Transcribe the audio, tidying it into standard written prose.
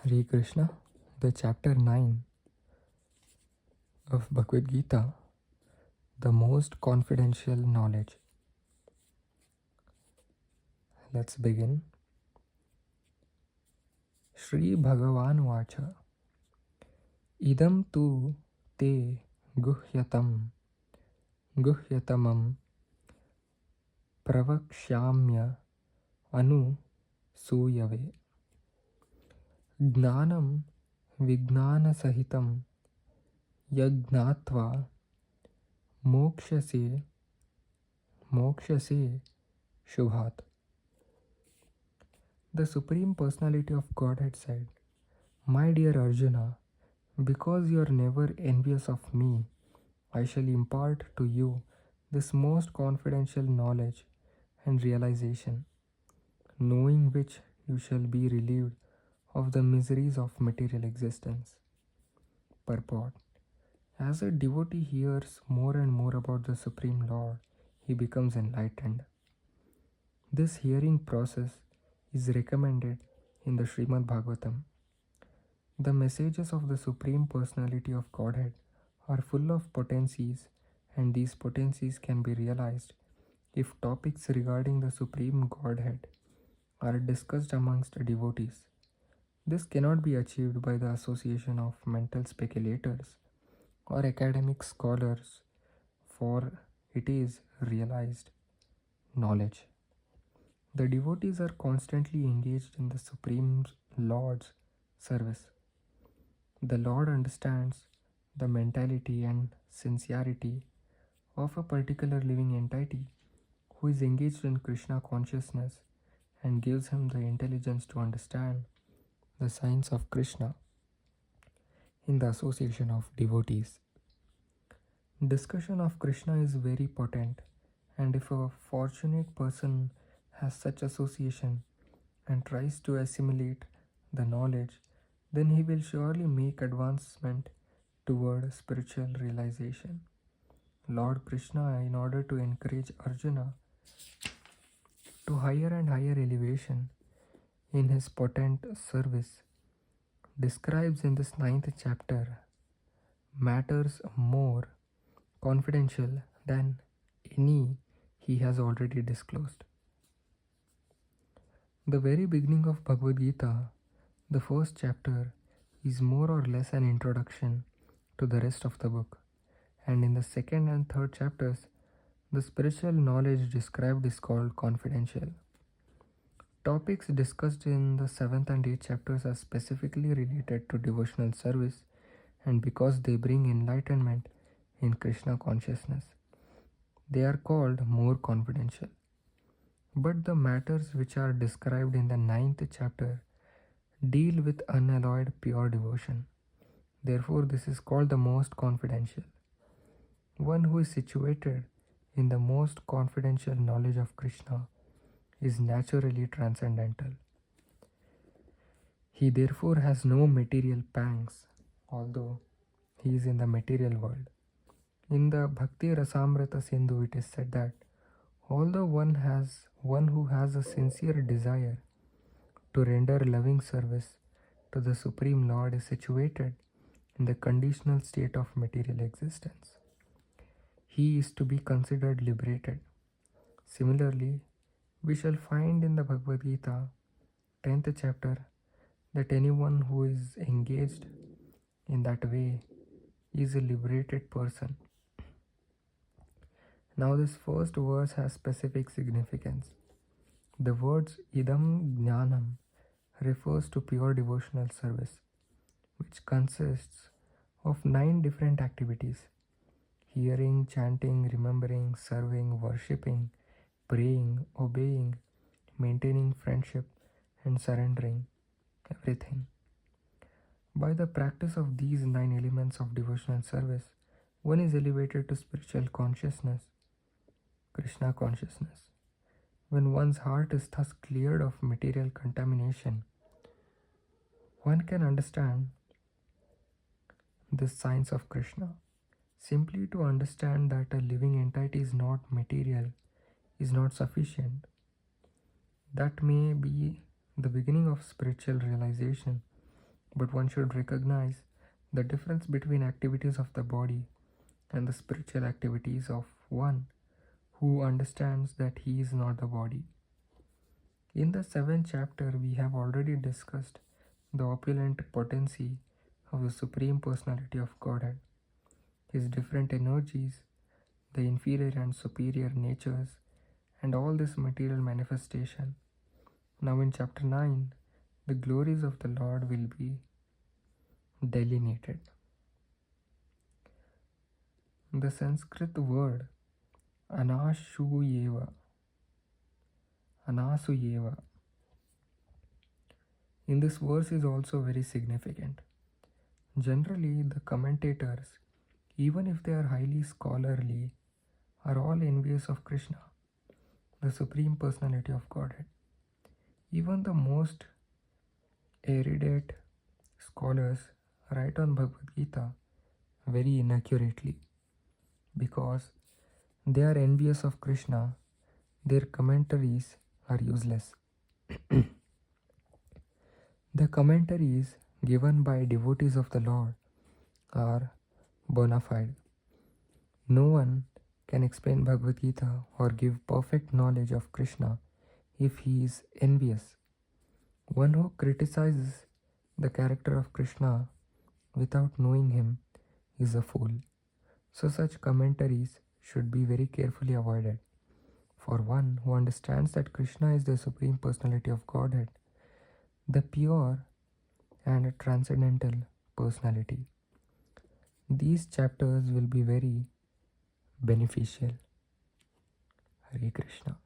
Hare Krishna, the chapter 9 of Bhagavad Gita, the most confidential knowledge. Let's begin. Shri Bhagavan Vacha Idam tu te guhyatamam pravakshamya anu suyave Gnanam vignana sahitam yagnatva mokshase shubhat. The Supreme Personality of Godhead said, My dear Arjuna, because you are never envious of me, I shall impart to you this most confidential knowledge and realization, knowing which you shall be relieved of the miseries of material existence. Purport. As a devotee hears more and more about the Supreme Lord, he becomes enlightened. This hearing process is recommended in the Srimad Bhagavatam. The messages of the Supreme Personality of Godhead are full of potencies, and these potencies can be realized if topics regarding the Supreme Godhead are discussed amongst devotees. This cannot be achieved by the association of mental speculators or academic scholars, for it is realized knowledge. The devotees are constantly engaged in the Supreme Lord's service. The Lord understands the mentality and sincerity of a particular living entity who is engaged in Krishna consciousness and gives him the intelligence to understand the signs of Krishna in the association of devotees. Discussion of Krishna is very potent, and if a fortunate person has such association and tries to assimilate the knowledge, then he will surely make advancement toward spiritual realization. Lord Krishna, in order to encourage Arjuna to higher and higher elevation in his potent service, describes in this 9th chapter matters more confidential than any he has already disclosed. The very beginning of Bhagavad Gita, the first chapter, is more or less an introduction to the rest of the book, and in the second and third chapters, the spiritual knowledge described is called confidential. Topics discussed in the 7th and 8th chapters are specifically related to devotional service, and because they bring enlightenment in Krishna consciousness, they are called more confidential. But the matters which are described in the 9th chapter deal with unalloyed pure devotion. Therefore, this is called the most confidential. One who is situated in the most confidential knowledge of Krishna is naturally transcendental. He therefore has no material pangs, although he is in the material world. In the Bhakti Rasamrita Sindhu, it is said that although one who has a sincere desire to render loving service to the Supreme Lord is situated in the conditional state of material existence, he is to be considered liberated. Similarly, we shall find in the Bhagavad Gita, 10th chapter, that anyone who is engaged in that way is a liberated person. Now, this first verse has specific significance. The words idam jnanam refers to pure devotional service, which consists of 9 different activities: hearing, chanting, remembering, serving, worshipping, praying, obeying, maintaining friendship, and surrendering everything. By the practice of these 9 elements of devotional service, one is elevated to spiritual consciousness, Krishna consciousness. When one's heart is thus cleared of material contamination, one can understand the signs of Krishna. Simply to understand that a living entity is not material is not sufficient. That may be the beginning of spiritual realization, but one should recognize the difference between activities of the body and the spiritual activities of one who understands that he is not the body. In the 7th chapter, we have already discussed the opulent potency of the Supreme Personality of Godhead, his different energies, the inferior and superior natures, and all this material manifestation. Now, in chapter 9, the glories of the Lord will be delineated. The Sanskrit word anasuyeva in this verse is also very significant. Generally, the commentators, even if they are highly scholarly, are all envious of Krishna, the Supreme Personality of Godhead. Even the most erudite scholars write on Bhagavad Gita very inaccurately because they are envious of Krishna. Their commentaries are useless. The commentaries given by devotees of the Lord are bona fide. No one can explain Bhagavad Gita or give perfect knowledge of Krishna if he is envious. One who criticizes the character of Krishna without knowing him is a fool. So such commentaries should be very carefully avoided. For one who understands that Krishna is the Supreme Personality of Godhead, the pure and transcendental personality, these chapters will be very beneficial. Hare Krishna.